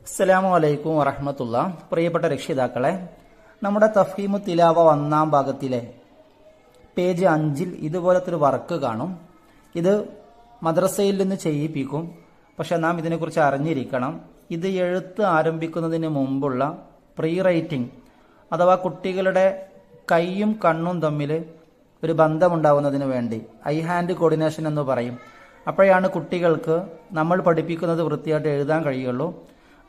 അസ്സലാമു അലൈക്കും വറഹ്മത്തുള്ള. പ്രിയപ്പെട്ട രക്ഷിതാക്കളെ, നമ്മുടെ തഫ്ഹീമു തിലാവ 1-ാം ഭാഗത്തിലെ പേജ് 5-ൽ ഇതുപോലത്തെ ഒരു വർക്ക് കാണും. ഇത് മദ്രസയിൽ നിന്ന് ചെയ്യിപ്പിക്കും. പക്ഷെ നാം ഇതിനെക്കുറിച്ച് അറിഞ്ഞിരിക്കണം. ഇത് എഴുത്ത് ആരംഭിക്കുന്നതിന് മുമ്പുള്ള പ്രീ റൈറ്റിംഗ് അഥവാ കുട്ടികളുടെ കൈയും കണ്ണും തമ്മിൽ ഒരു ബന്ധമുണ്ടാവുന്നതിന് വേണ്ടി ഐ ഹാൻഡ് കോർഡിനേഷൻ എന്ന് പറയും. അപ്പോഴാണ് കുട്ടികൾക്ക് നമ്മൾ പഠിപ്പിക്കുന്നത് വൃത്തിയായിട്ട് എഴുതാൻ കഴിയുള്ളൂ.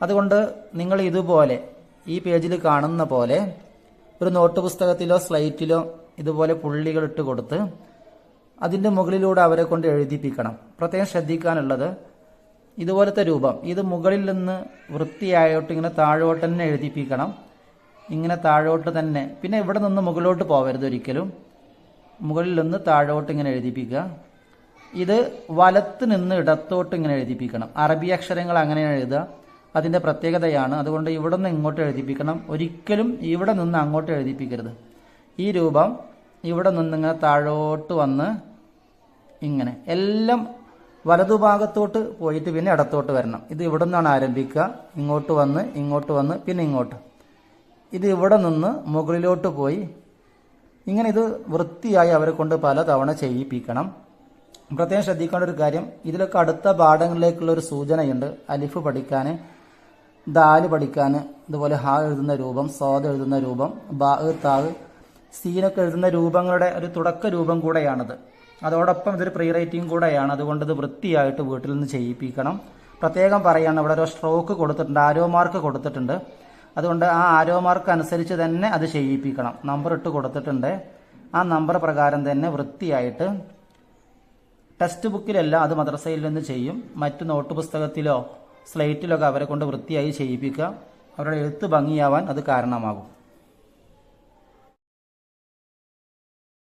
അതുകൊണ്ട് നിങ്ങൾ ഇതുപോലെ ഈ പേജിൽ കാണുന്ന പോലെ ഒരു നോട്ട് പുസ്തകത്തിലോ സ്ലൈറ്റിലോ ഇതുപോലെ പുള്ളികൾ ഇട്ട് കൊടുത്ത് അതിൻ്റെ മുകളിലൂടെ അവരെ കൊണ്ട് എഴുതിപ്പിക്കണം. പ്രത്യേകം ശ്രദ്ധിക്കാനുള്ളത്, ഇതുപോലത്തെ രൂപം ഇത് മുകളിൽ നിന്ന് വൃത്തിയായോട്ട് ഇങ്ങനെ താഴോട്ട് തന്നെ എഴുതിപ്പിക്കണം. ഇങ്ങനെ താഴോട്ട് തന്നെ, പിന്നെ ഇവിടെ നിന്ന് മുകളിലോട്ട് പോകരുത് ഒരിക്കലും. മുകളിൽ നിന്ന് താഴോട്ട് ഇങ്ങനെ എഴുതിപ്പിക്കുക. ഇത് വലത്ത് നിന്ന് ഇടത്തോട്ട് ഇങ്ങനെ എഴുതിപ്പിക്കണം. അറബി അക്ഷരങ്ങൾ അങ്ങനെയാണ് എഴുതുക, അതിൻ്റെ പ്രത്യേകതയാണ്. അതുകൊണ്ട് ഇവിടെ നിന്ന് ഇങ്ങോട്ട് എഴുതിപ്പിക്കണം, ഒരിക്കലും ഇവിടെ നിന്ന് അങ്ങോട്ട് എഴുതിപ്പിക്കരുത്. ഈ രൂപം ഇവിടെ നിന്നിങ്ങനെ താഴോട്ട് വന്ന് ഇങ്ങനെ എല്ലാം വലതുഭാഗത്തോട്ട് പോയിട്ട് പിന്നെ ഇടത്തോട്ട് വരണം. ഇത് ഇവിടെ നിന്നാണ് ആരംഭിക്കുക, ഇങ്ങോട്ട് വന്ന് പിന്നെ ഇങ്ങോട്ട്. ഇത് ഇവിടെ നിന്ന് മുകളിലോട്ട് പോയി ഇങ്ങനെ. ഇത് വൃത്തിയായി അവരെ കൊണ്ട് പല തവണ ചെയ്യിപ്പിക്കണം. പ്രത്യേകം ശ്രദ്ധിക്കേണ്ട ഒരു കാര്യം, ഇതിലൊക്കെ അടുത്ത പാഠങ്ങളിലേക്കുള്ള ഒരു സൂചനയുണ്ട്. അലിഫ് പഠിക്കാൻ, ദാല് പഠിക്കാൻ, അതുപോലെ ഹ എഴുതുന്ന രൂപം, സ്വാദ് എഴുതുന്ന രൂപം, ബാ താവ് സീനൊക്കെ എഴുതുന്ന രൂപങ്ങളുടെ ഒരു തുടക്ക രൂപം കൂടെയാണിത്. അതോടൊപ്പം ഇതൊരു പ്രീ റൈറ്റിംഗ് കൂടെയാണ്. അതുകൊണ്ട് ഇത് വൃത്തിയായിട്ട് വീട്ടിൽ നിന്ന് ചെയ്യിപ്പിക്കണം. പ്രത്യേകം പറയാണ്, ഇവിടെ ഒരു സ്ട്രോക്ക് കൊടുത്തിട്ടുണ്ട്, ആരോ മാർക്ക് കൊടുത്തിട്ടുണ്ട്. അതുകൊണ്ട് ആ ആരോ മാർക്ക് അനുസരിച്ച് തന്നെ അത് ചെയ്യിപ്പിക്കണം. നമ്പർ ഇട്ട് കൊടുത്തിട്ടുണ്ട്, ആ നമ്പർ പ്രകാരം തന്നെ വൃത്തിയായിട്ട്. ടെക്സ്റ്റ് ബുക്കിലല്ല, അത് മദ്രസയിൽ നിന്ന് ചെയ്യും. മറ്റു നോട്ട് പുസ്തകത്തിലോ സ്ലേറ്റിലൊക്കെ അവരെ കൊണ്ട് വൃത്തിയായി ചെയ്യിപ്പിക്കുക. അവരുടെ എഴുത്ത് ഭംഗിയാവാൻ അത് കാരണമാകും.